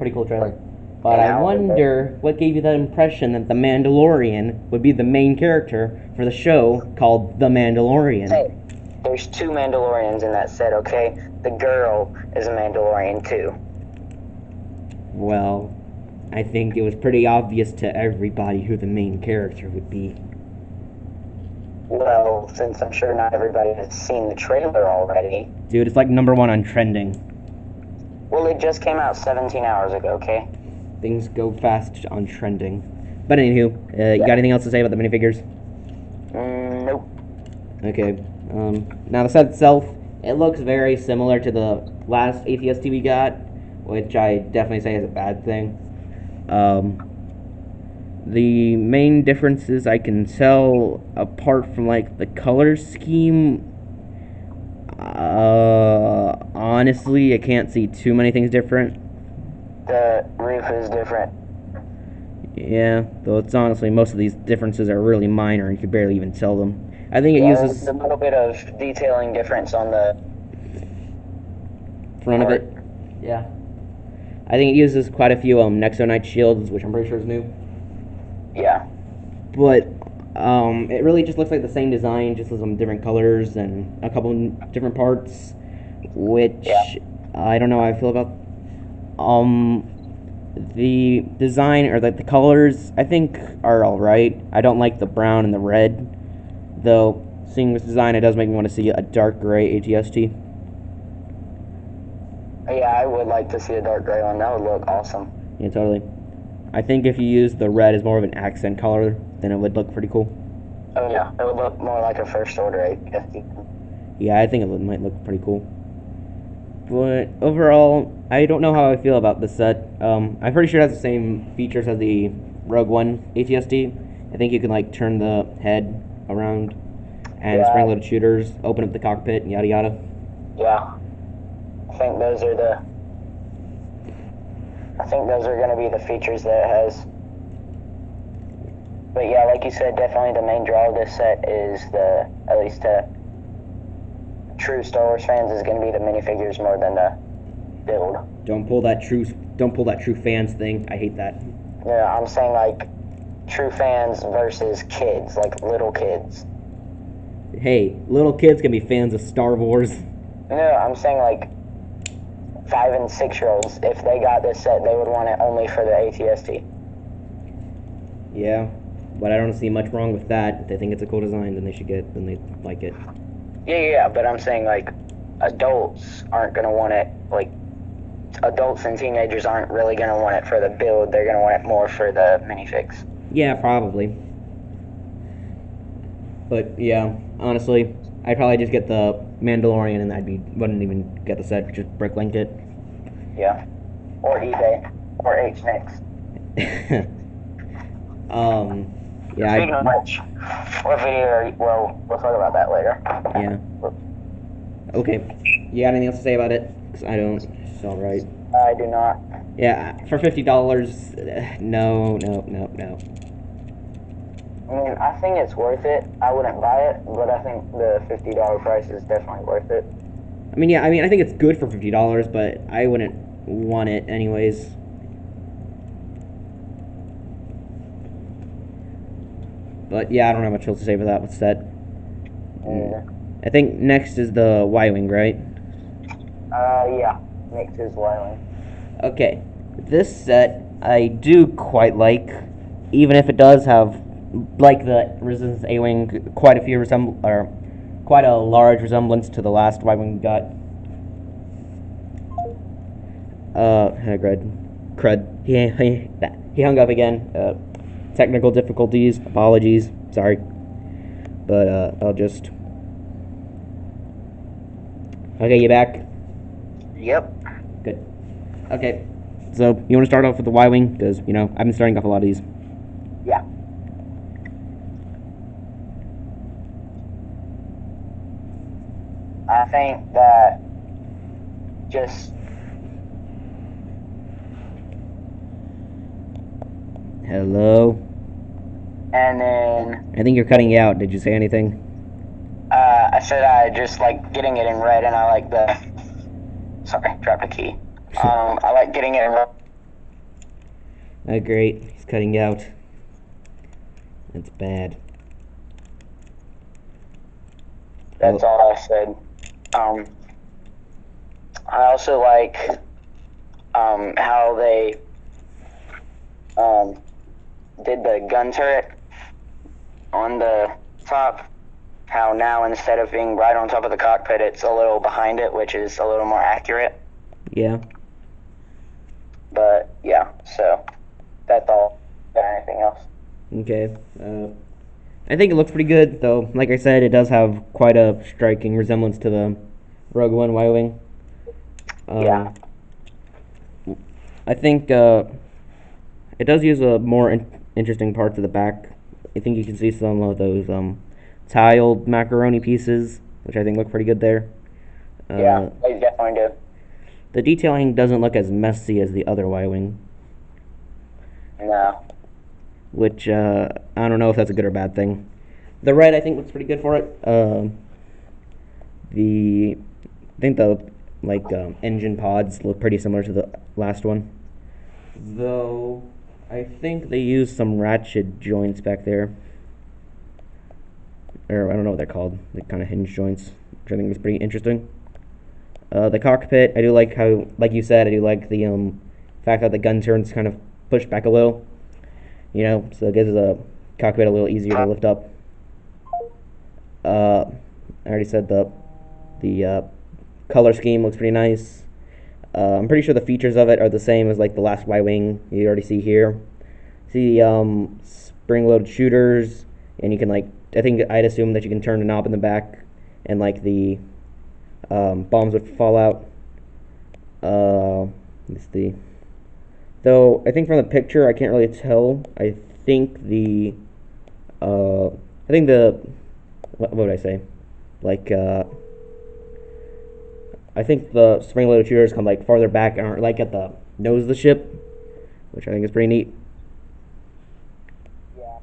Pretty cool trailer. But And I how wonder what gave you that impression that the Mandalorian would be the main character for the show called The Mandalorian. Hey, there's two Mandalorians in that set, okay? The girl is a Mandalorian too. Well, I think it was pretty obvious to everybody who the main character would be. Well, since I'm sure not everybody has seen the trailer already. Dude, it's like #1 on trending. Well, it just came out 17 hours ago, okay? Things go fast on trending. But anywho, you got anything else to say about the minifigures? Nope. Okay. Now the set itself, it looks very similar to the last ATST we got, which I definitely say is a bad thing. The main differences I can tell, apart from like the color scheme, honestly, I can't see too many things different. The roof is different. Yeah, though it's honestly, most of these differences are really minor and you could barely even tell them. I think it There's uses a little bit of detailing difference on the front of it. Yeah. I think it uses quite a few Nexo Knight shields, which I'm pretty sure is new. Yeah. But it really just looks like the same design, just with some different colors and a couple different parts, which I don't know how I feel about. The design or like the colors, I think are all right. I don't like the brown and the red, though. Seeing this design, it does make me want to see a dark gray ATST. Yeah, I would like to see a dark gray one. That would look awesome. Yeah, totally. I think if you use the red as more of an accent color, then it would look pretty cool. Oh yeah, it would look more like a first order ATST. Yeah, I think it might look pretty cool. But overall, I don't know how I feel about this set. I'm pretty sure it has the same features as the Rogue One ATST. I think you can like turn the head around and spring loaded shooters, open up the cockpit, yada yada. Yeah. I think those are going to be the features that it has. But yeah, like you said, definitely the main draw of this set is at least to true Star Wars fans, is going to be the minifigures more than the build. Don't pull that true fans thing. I hate that. Yeah, I'm saying like true fans versus kids, like little kids. Hey, little kids can be fans of Star Wars. No, I'm saying like 5 and 6-year-olds. If they got this set, they would want it only for the ATST. Yeah, but I don't see much wrong with that. If they think it's a cool design, then they like it. Yeah, but I'm saying like adults aren't gonna want it. Like adults and teenagers aren't really gonna want it for the build. They're gonna want it more for the minifigs. Yeah, probably. But yeah, honestly, I'd probably just get the Mandalorian, and wouldn't even get the set. Just bricklink it. Yeah, or eBay, or HNix. Yeah. Speaking of which, what video? Well, we'll talk about that later. Yeah. Okay. You got anything else to say about it? 'Cause I don't. It's all right. I do not. Yeah, for $50, no. I mean, I think it's worth it. I wouldn't buy it, but I think the $50 price is definitely worth it. I mean, yeah, I think it's good for $50, but I wouldn't want it anyways. But yeah, I don't have much else to say for that. What's that? I think next is the Y-Wing, right? Yeah. Next is Y-Wing. Okay. This set I do quite like, even if it does have, like the Resistance A-Wing, quite a large resemblance to the last Y-Wing we got. Crud. He hung up again. Technical difficulties. Apologies. Sorry. But I'll just. Okay, you back? Yep. Good. Okay. So you want to start off with the Y-Wing, because I've been starting off a lot of these. Yeah. I think that just Hello. And then I think you're cutting out. Did you say anything? I said I just like getting it in red, and I like the. Sorry, dropped a key. I like getting it in red. Great. He's cutting out. That's bad. That's all I said. Um, I also like how they did the gun turret on the top. How now instead of being right on top of the cockpit, it's a little behind it, which is a little more accurate. Yeah. But yeah, so that's all. Anything else? Okay. I think it looks pretty good, though. Like I said, it does have quite a striking resemblance to the Rogue One Y-wing. Yeah. I think it does use a more interesting parts of the back. I think you can see some of those tiled macaroni pieces, which I think look pretty good there. Yeah, they definitely do. The detailing doesn't look as messy as the other Y-wing, No. which I don't know if that's a good or bad thing. The red I think looks pretty good for it. I think the engine pods look pretty similar to the last one, though I think they used some ratchet joints back there, or I don't know what they're called, the kind of hinge joints, which I think is pretty interesting. The cockpit, I do like how, like you said, I do like the fact that the gun turns kind of pushed back a little, so it gives the cockpit a little easier to lift up. I already said the color scheme looks pretty nice. I'm pretty sure the features of it are the same as like the last Y-wing you already see here. See spring-loaded shooters, and you can I think I'd assume that you can turn the knob in the back, and the bombs would fall out. Let's see. Though I think from the picture I can't really tell. I think the what would I say? I think the spring-loaded shooters come farther back and aren't at the nose of the ship, which I think is pretty neat. Yeah.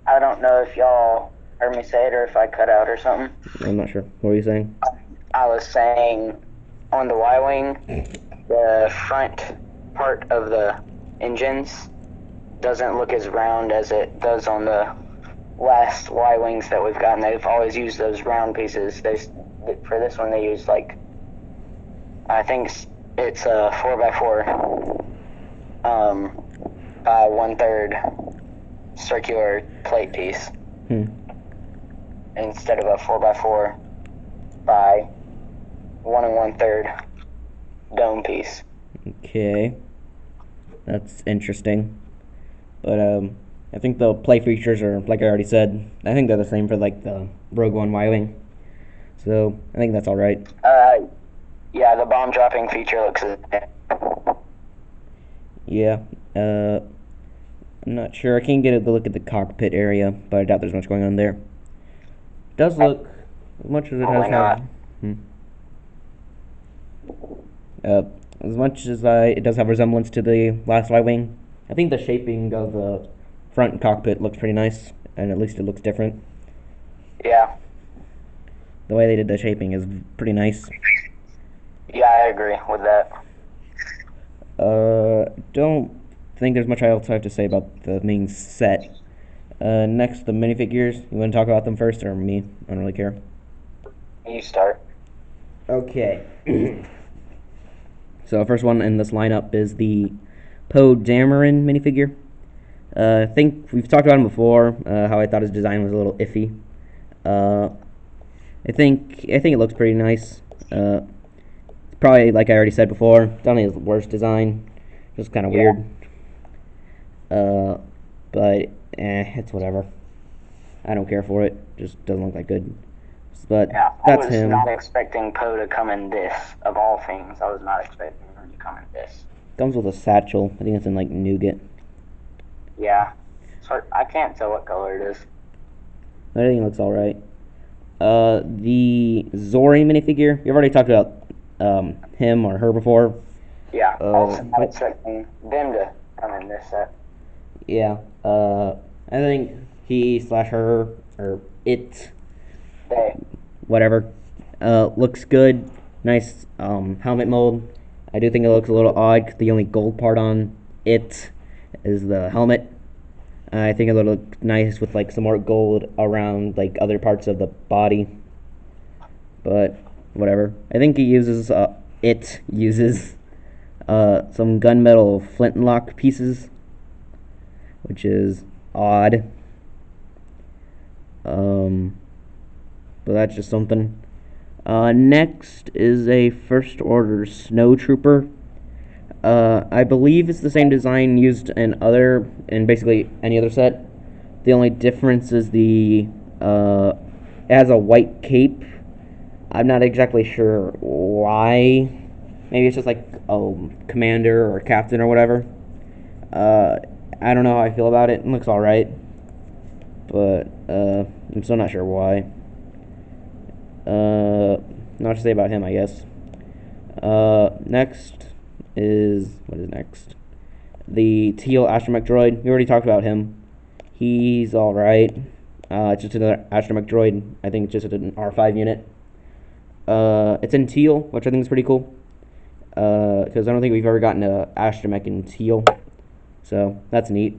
I don't know if y'all heard me say it or if I cut out or something. I'm not sure. What were you saying? I was saying on the Y-wing, the front part of the engines doesn't look as round as it does on the last Y-wings that we've gotten. They've always used those round pieces. For this one, they used I think it's a 4x4 by 1/3 circular plate piece instead of a 4x4 by 1 1/3 dome piece. Okay, that's interesting. But I think the play features are, like I already said, I think they're the same for the Rogue One Y-wing. So I think that's all right. Yeah, the bomb dropping feature looks. Yeah. I'm not sure. I can't get a look at the cockpit area, but I doubt there's much going on there. It does look, as much as it has not. As much as it does have resemblance to the last Y-wing, I think the shaping of the front cockpit looks pretty nice, and at least it looks different. Yeah. The way they did the shaping is pretty nice. Yeah, I agree with that. Don't think there's much else I have to say about the main set. Next, the minifigures. You want to talk about them first, or me? I don't really care. You start. Okay. So, first one in this lineup is the Poe Dameron minifigure. I think we've talked about him before. How I thought his design was a little iffy. I think it looks pretty nice. Probably, like I already said before, it's not his worst design. Just kind of weird. But it's whatever. I don't care for it. Just doesn't look that good. But yeah, that's him. I was not expecting Poe to come in this. Of all things, I was not expecting him to come in this. Comes with a satchel. I think it's in nougat. Yeah. So I can't tell what color it is. I think it looks all right. The Zori minifigure. We've already talked about him or her before. Yeah. I was not expecting them to come in this set. Yeah. I think he/her or it. They. Whatever. Looks good. Nice helmet mold. I do think it looks a little odd 'cause the only gold part on it is the helmet. I think it'll look nice with like some more gold around like other parts of the body, but whatever. I think it uses some gunmetal flintlock pieces, which is odd. Um, but that's just something. Next is a First Order Snow Trooper. I believe it's the same design used in basically any other set. The only difference is it has a white cape. I'm not exactly sure why. Maybe it's just like a commander or captain or whatever. Uh, I don't know how I feel about it. It looks alright, but I'm still not sure why. Not to say about him, I guess. Next is what is next? The teal astromech droid. We already talked about him. He's all right. It's just another astromech droid. I think it's just an R5 unit. It's in teal, which I think is pretty cool. Because I don't think we've ever gotten a astromech in teal, so that's neat.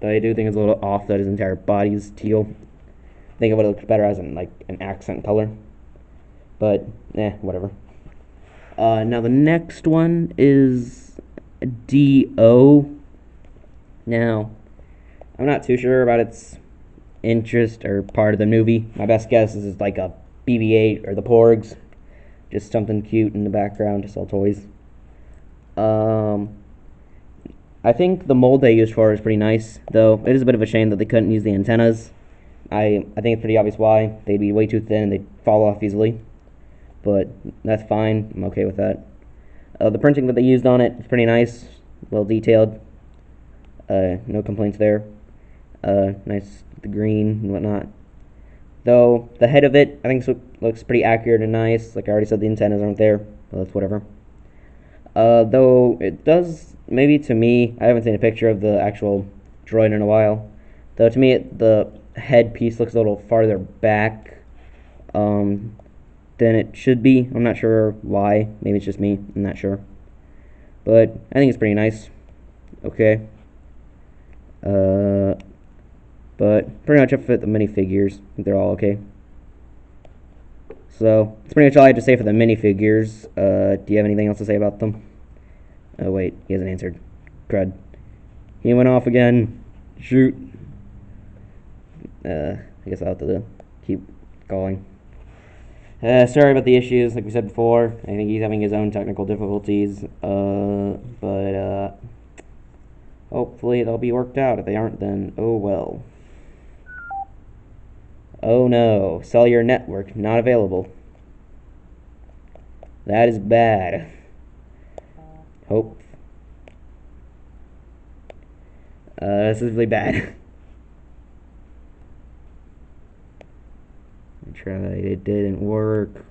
But I do think it's a little off that his entire body is teal. I think it would have looked better as like an accent color. But whatever. Now the next one is D-O. Now, I'm not too sure about its interest or part of the movie. My best guess is it's like a BB-8 or the Porgs. Just something cute in the background to sell toys. I think the mold they used for it is pretty nice, though it is a bit of a shame that they couldn't use the antennas. I think it's pretty obvious why. They'd be way too thin and they'd fall off easily. But that's fine. I'm okay with that. The printing that they used on it is pretty nice, well detailed. No complaints there. Nice, the green and whatnot. Though the head of it, I think looks pretty accurate and nice. Like I already said, the antennas aren't there, but that's whatever. Though it does, maybe to me, I haven't seen a picture of the actual droid in a while. Though to me, the head piece looks a little farther back than it should be. I'm not sure why. Maybe it's just me. I'm not sure. But I think it's pretty nice. Okay. But pretty much up for the minifigures. I think they're all okay. So, that's pretty much all I had to say for the minifigures. Do you have anything else to say about them? Oh, wait. He hasn't answered. Crud. He went off again. Shoot. I guess I'll have to keep calling. Sorry about the issues, like we said before. I think he's having his own technical difficulties. But hopefully they'll be worked out. If they aren't, then oh well. Oh no, cellular network not available. That is bad. Hope. This is really bad. I tried, it didn't work.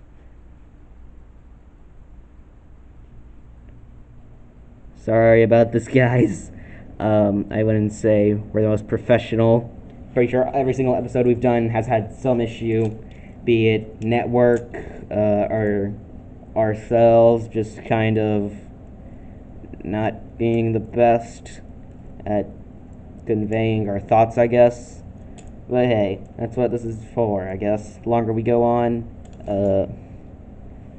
Sorry about this, guys. I wouldn't say we're the most professional. Pretty sure every single episode we've done has had some issue, be it network or ourselves just kind of not being the best at conveying our thoughts, I guess. But hey, that's what this is for, I guess. The longer we go on,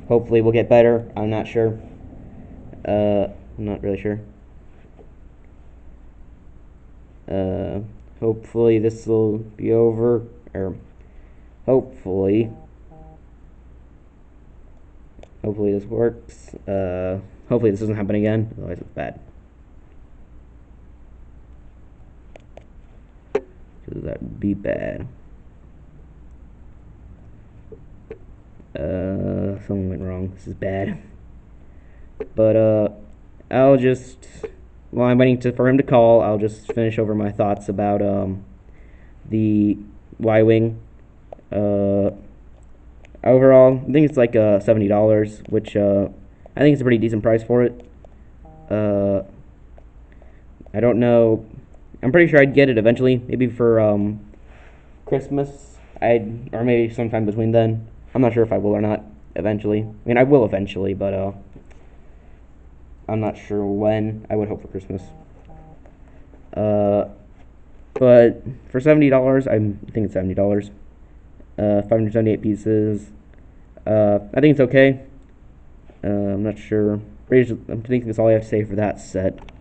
hopefully we'll get better. I'm not sure. I'm not really sure. Hopefully this will be over, or hopefully this works. Hopefully this doesn't happen again, otherwise it's bad. Because that would be bad. Something went wrong. This is bad. But, I'll just... While I'm waiting for him to call, I'll just finish over my thoughts about, the Y-Wing. Overall, I think it's like, $70, which, I think it's a pretty decent price for it. I don't know... I'm pretty sure I'd get it eventually, maybe for, Christmas. Or maybe sometime between then. I'm not sure if I will or not, eventually. I mean, I will eventually, but, I'm not sure when. I would hope for Christmas. But for $70, I think it's $70. 578 pieces. I think it's okay. I'm not sure. I think that's all I have to say for that set.